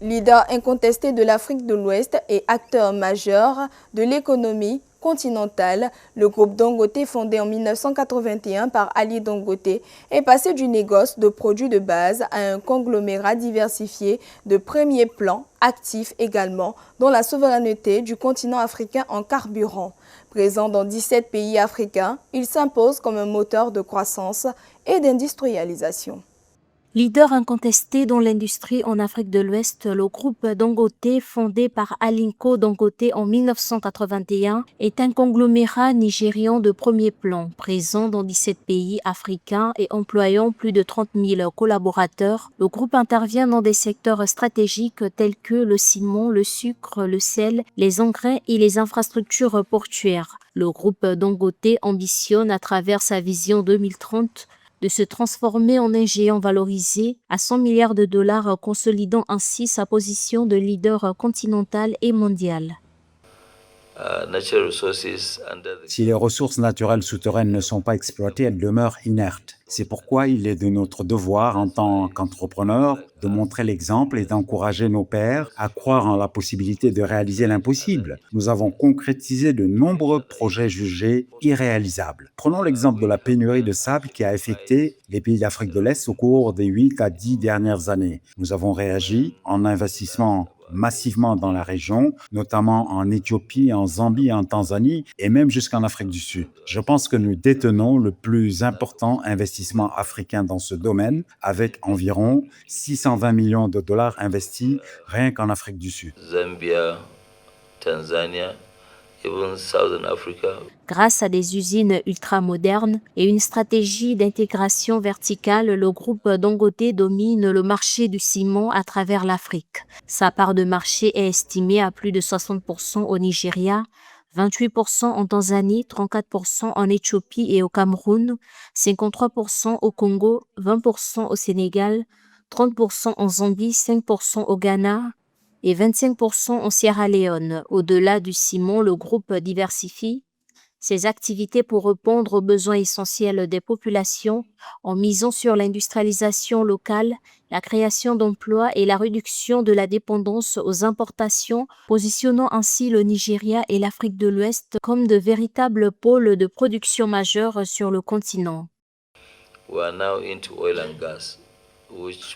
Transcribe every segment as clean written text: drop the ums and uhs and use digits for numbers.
Leader incontesté de l'Afrique de l'Ouest et acteur majeur de l'économie continentale, le groupe Dangote, fondé en 1981 par Ali Dangote, est passé du négoce de produits de base à un conglomérat diversifié de premier plan, actif également dans la souveraineté du continent africain en carburant. Présent dans 17 pays africains, il s'impose comme un moteur de croissance et d'industrialisation. Leader incontesté dans l'industrie en Afrique de l'Ouest, le groupe Dangote, fondé par Aliko Dangote en 1981, est un conglomérat nigérian de premier plan, présent dans 17 pays africains et employant plus de 30 000 collaborateurs. Le groupe intervient dans des secteurs stratégiques tels que le ciment, le sucre, le sel, les engrais et les infrastructures portuaires. Le groupe Dangote ambitionne, à travers sa vision 2030, de se transformer en un géant valorisé à 100 milliards de dollars, consolidant ainsi sa position de leader continental et mondial. Si les ressources naturelles souterraines ne sont pas exploitées, elles demeurent inertes. C'est pourquoi il est de notre devoir en tant qu'entrepreneurs de montrer l'exemple et d'encourager nos pairs à croire en la possibilité de réaliser l'impossible. Nous avons concrétisé de nombreux projets jugés irréalisables. Prenons l'exemple de la pénurie de sable qui a affecté les pays d'Afrique de l'Est au cours des 8 à 10 dernières années. Nous avons réagi en investissement massivement dans la région, notamment en Éthiopie, en Zambie, en Tanzanie et même jusqu'en Afrique du Sud. Je pense que nous détenons le plus important investissement africain dans ce domaine, avec environ 620 millions de dollars investis rien qu'en Afrique du Sud. Zambia, Tanzania, even Southern Africa. Grâce à des usines ultramodernes et une stratégie d'intégration verticale, le groupe Dangote domine le marché du ciment à travers l'Afrique. Sa part de marché est estimée à plus de 60% au Nigeria, 28% en Tanzanie, 34% en Éthiopie et au Cameroun, 53% au Congo, 20% au Sénégal, 30% en Zambie, 5% au Ghana et 25% en Sierra Leone. Au-delà du ciment, le groupe diversifie ses activités pour répondre aux besoins essentiels des populations en misant sur l'industrialisation locale, la création d'emplois et la réduction de la dépendance aux importations, positionnant ainsi le Nigeria et l'Afrique de l'Ouest comme de véritables pôles de production majeurs sur le continent. We are now into oil and gas.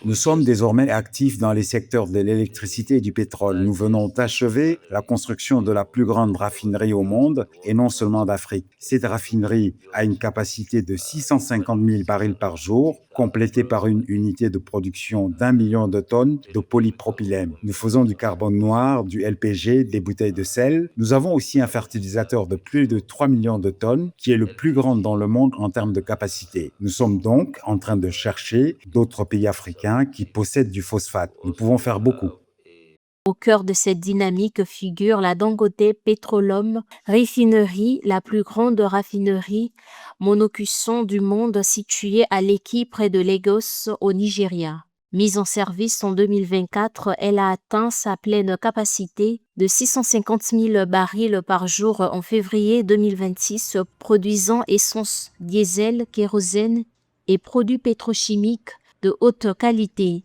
Nous sommes désormais actifs dans les secteurs de l'électricité et du pétrole. Nous venons d'achever la construction de la plus grande raffinerie au monde, et non seulement d'Afrique. Cette raffinerie a une capacité de 650 000 barils par jour, complétée par une unité de production d'1 million de tonnes de polypropylène. Nous faisons du carbone noir, du LPG, des bouteilles de sel. Nous avons aussi un fertilisateur de plus de 3 millions de tonnes, qui est le plus grand dans le monde en termes de capacité. Nous sommes donc en train de chercher d'autres pays africains qui possèdent du phosphate. Nous pouvons faire beaucoup. Au cœur de cette dynamique figure la Dangote Petroleum Refinery, la plus grande raffinerie monocuisson du monde située à Lekki près de Lagos au Nigeria. Mise en service en 2024, elle a atteint sa pleine capacité de 650 000 barils par jour en février 2026, produisant essence, diesel, kérosène et produits pétrochimiques de haute qualité.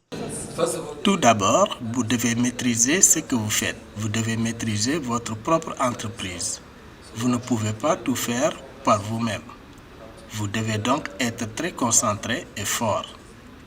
Tout d'abord, vous devez maîtriser ce que vous faites. Vous devez maîtriser votre propre entreprise. Vous ne pouvez pas tout faire par vous-même. Vous devez donc être très concentré et fort,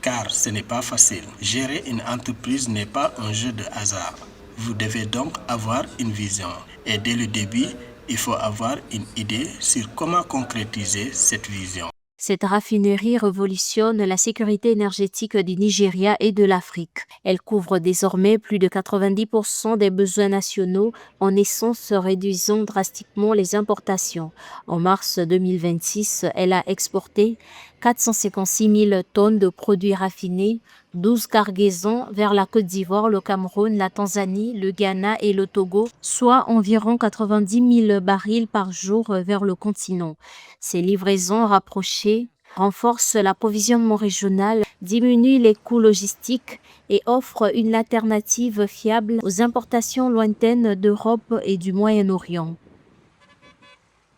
car ce n'est pas facile. Gérer une entreprise n'est pas un jeu de hasard. Vous devez donc avoir une vision. Et dès le début, il faut avoir une idée sur comment concrétiser cette vision. Cette raffinerie révolutionne la sécurité énergétique du Nigeria et de l'Afrique. Elle couvre désormais plus de 90% des besoins nationaux en essence, réduisant drastiquement les importations. En mars 2026, elle a exporté 456 000 tonnes de produits raffinés, 12 cargaisons vers la Côte d'Ivoire, le Cameroun, la Tanzanie, le Ghana et le Togo, soit environ 90 000 barils par jour vers le continent. Ces livraisons rapprochées renforcent l'approvisionnement régional, diminuent les coûts logistiques et offrent une alternative fiable aux importations lointaines d'Europe et du Moyen-Orient.